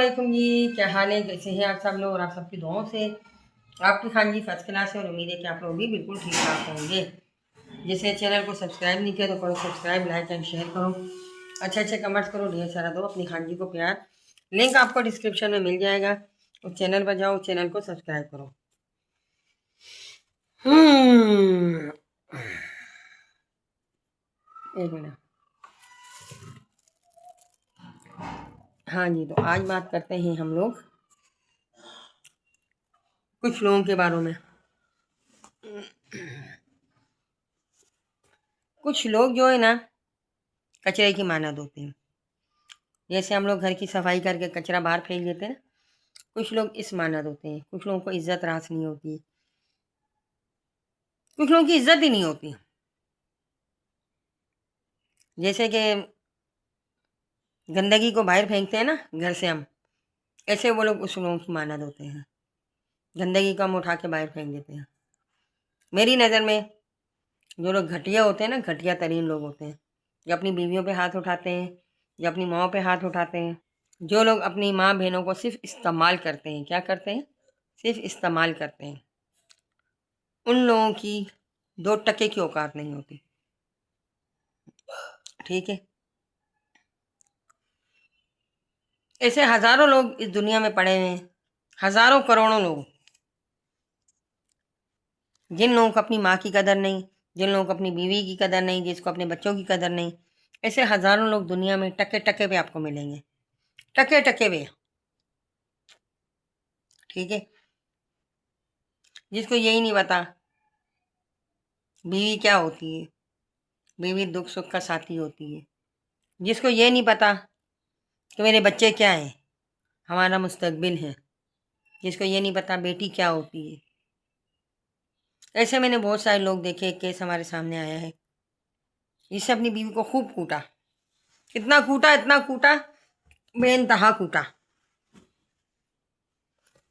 वालेकुम जी, क्या हाल है, कैसे हैं आप सब लोग। और आप सबकी दुआओं से आपकी खान जी फर्स्ट क्लास है और उम्मीद है कि आप लोग भी बिल्कुल ठीक ठाक होंगे। जिसने चैनल को सब्सक्राइब नहीं किया तो करो सब्सक्राइब, लाइक एंड शेयर करो, अच्छे अच्छे कमेंट्स करो, ढेर सारा दो अपनी खान जी को प्यार। लिंक आपको डिस्क्रिप्शन में मिल जाएगा, उस चैनल पर जाओ, चैनल को सब्सक्राइब करो। एक मिनट। हाँ जी, तो आज बात करते हैं हम लोग कुछ लोगों के बारे में। कुछ लोग जो है ना कचरे की मानद होते हैं। जैसे हम लोग घर की सफाई करके कचरा बाहर फेंक देते हैं, कुछ लोग इस मानद होते हैं। कुछ लोगों को इज्जत रास नहीं होती, कुछ लोगों की इज्जत ही नहीं होती। जैसे कि गंदगी को बाहर फेंकते हैं ना घर से हम, ऐसे वो लोग उस लोगों की मानद होते हैं। गंदगी को हम उठा के बाहर फेंक देते हैं। मेरी नज़र में जो लोग घटिया होते हैं ना, घटिया तरीन लोग होते हैं, जो अपनी बीवियों पे हाथ उठाते हैं, जो अपनी माँओं पे हाथ उठाते हैं, जो लोग अपनी माँ बहनों को सिर्फ इस्तेमाल करते हैं। क्या करते हैं? सिर्फ इस्तेमाल करते हैं। उन लोगों की 2 टके की औकात नहीं होती। ठीक है, ऐसे हजारों लोग इस दुनिया में पड़े हुए हैं, हजारों करोड़ों लोग, जिन लोगों को अपनी माँ की कदर नहीं, जिन लोगों को अपनी बीवी की कदर नहीं, जिसको अपने बच्चों की कदर नहीं। ऐसे हजारों लोग दुनिया में टके टके पे आपको मिलेंगे, टके टके पे। ठीक है, जिसको यही नहीं पता बीवी क्या होती है, बीवी दुख सुख का साथी होती है। जिसको ये नहीं पता कि मेरे बच्चे क्या हैं, हमारा मुस्तकबिल है। जिसको ये नहीं पता बेटी क्या होती है। ऐसे मैंने बहुत सारे लोग देखे। एक केस हमारे सामने आया है, जिससे अपनी बीवी को खूब कूटा, इतना कूटा, बेइंतहा कूटा।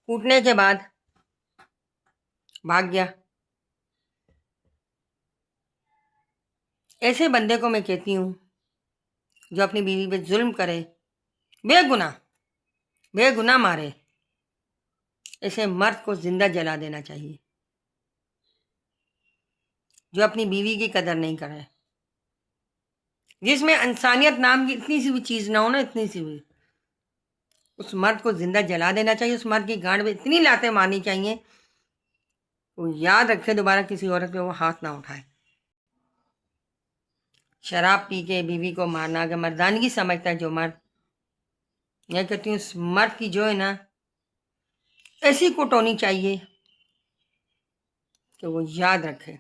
कूटने के बाद भाग गया। ऐसे बंदे को मैं कहती हूँ जो अपनी बीवी पे जुल्म करे, बेगुनाह बेगुनाह मारे, ऐसे मर्द को जिंदा जला देना चाहिए। जो अपनी बीवी की कदर नहीं करे, जिसमें इंसानियत नाम की इतनी सी भी चीज ना हो ना, इतनी सी भी, उस मर्द को जिंदा जला देना चाहिए। उस मर्द की गांड में इतनी लातें मारनी चाहिए वो याद रखे, दोबारा किसी औरत पे वो हाथ ना उठाए। शराब पी के बीवी को मारना अगर मर्दानगी समझता है जो मर्द, मैं कहती हूँ उस मर्द की जो है ना ऐसी कुट होनी चाहिए कि वो याद रखे।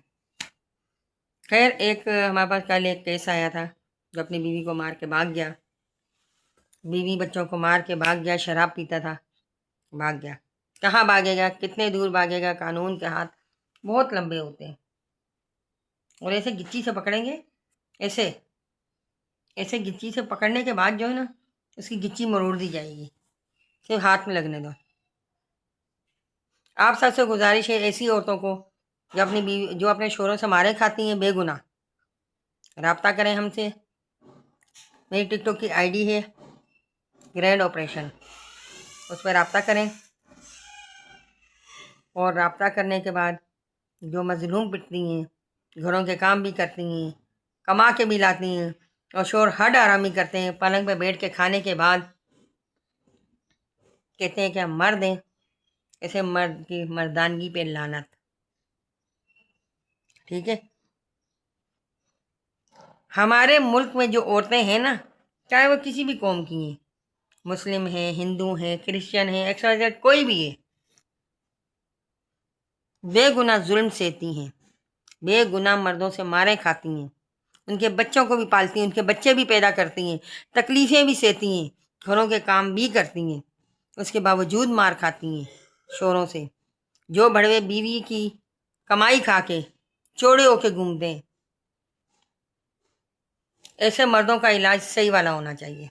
खैर, एक हमारे पास कल एक केस आया था जो अपनी बीवी को मार के भाग गया। बीवी बच्चों को मार के भाग गया, शराब पीता था, भाग गया। कहाँ भागेगा, कितने दूर भागेगा? कानून के हाथ बहुत लंबे होते हैं। और ऐसे गिच्ची से पकड़ेंगे, ऐसे ऐसे गिच्ची से पकड़ने के बाद जो है ना उसकी गिच्ची मरोड़ दी जाएगी। सिर्फ हाथ में लगने दो। आप सबसे गुजारिश है ऐसी औरतों को जो अपने शोरों से मारे खाती हैं बेगुनाह, राब्ता करें हमसे। मेरी टिकटॉक की आईडी है ग्रैंड ऑपरेशन, उस पर राब्ता करें। और राब्ता करने के बाद जो मजलूम पिटती हैं, घरों के काम भी करती हैं, कमा के भी लाती हैं, और शोर हड आरामी करते हैं, पलंग पे बैठ के खाने के बाद कहते हैं कि हम मर्द हैं। ऐसे मर्द की मर्दानगी पे लानत। ठीक है, हमारे मुल्क में जो औरतें हैं ना, चाहे वो किसी भी कौम की हैं, मुस्लिम हैं, हिंदू हैं, क्रिश्चियन हैं, XYZ कोई भी है, बेगुनाह जुल्म सहती हैं, बेगुनाह मर्दों से मारे खाती हैं, उनके बच्चों को भी पालती हैं, उनके बच्चे भी पैदा करती हैं, तकलीफ़ें भी सहती हैं, घरों के काम भी करती हैं, उसके बावजूद मार खाती हैं शोरों से। जो भड़वे बीवी की कमाई खा के चौड़े होके घूमते हैं, ऐसे मर्दों का इलाज सही वाला होना चाहिए।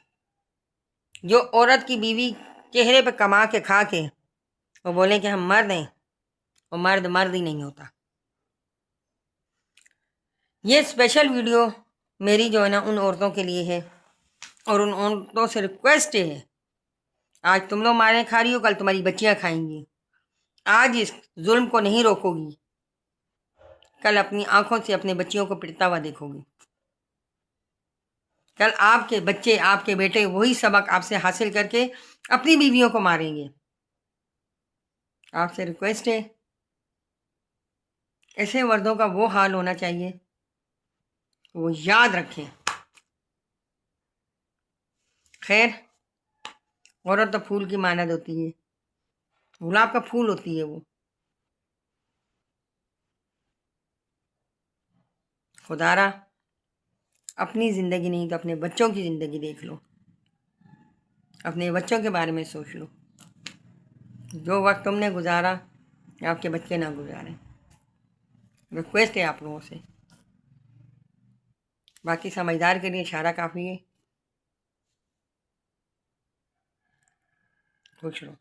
जो औरत की बीवी चेहरे पे कमा के खा के वो बोले कि हम मर्द हैं, वो मर्द मर्द ही नहीं होता। ये स्पेशल वीडियो मेरी जो है ना उन औरतों के लिए है, और उन औरतों से रिक्वेस्ट है آج تم لوگ مارے کھا رہی ہو، کل تمہاری بچیاں کھائیں گی. آج اس ظلم کو نہیں روکو گی، کل اپنی آنکھوں سے اپنے بچیوں کو پٹتا ہوا دیکھو گی. کل آپ کے بچے، آپ کے بیٹے وہی سبق آپ سے حاصل کر کے اپنی بیویوں کو ماریں گے. آپ سے ریکویسٹ ہے، ایسے مردوں کا وہ حال ہونا چاہیے، وہ یاد رکھیں. خیر، عورت تو پھول کی مانند ہوتی ہے، گلاب کا پھول ہوتی ہے وہ. خدا را اپنی زندگی نہیں تو اپنے بچوں کی زندگی دیکھ لو، اپنے بچوں کے بارے میں سوچ لو. جو وقت تم نے گزارا آپ کے بچے نہ گزاریں. ریکویسٹ ہے آپ لوگوں سے. باقی سمجھدار کے لیے اشارہ کافی ہے. خوش رہو.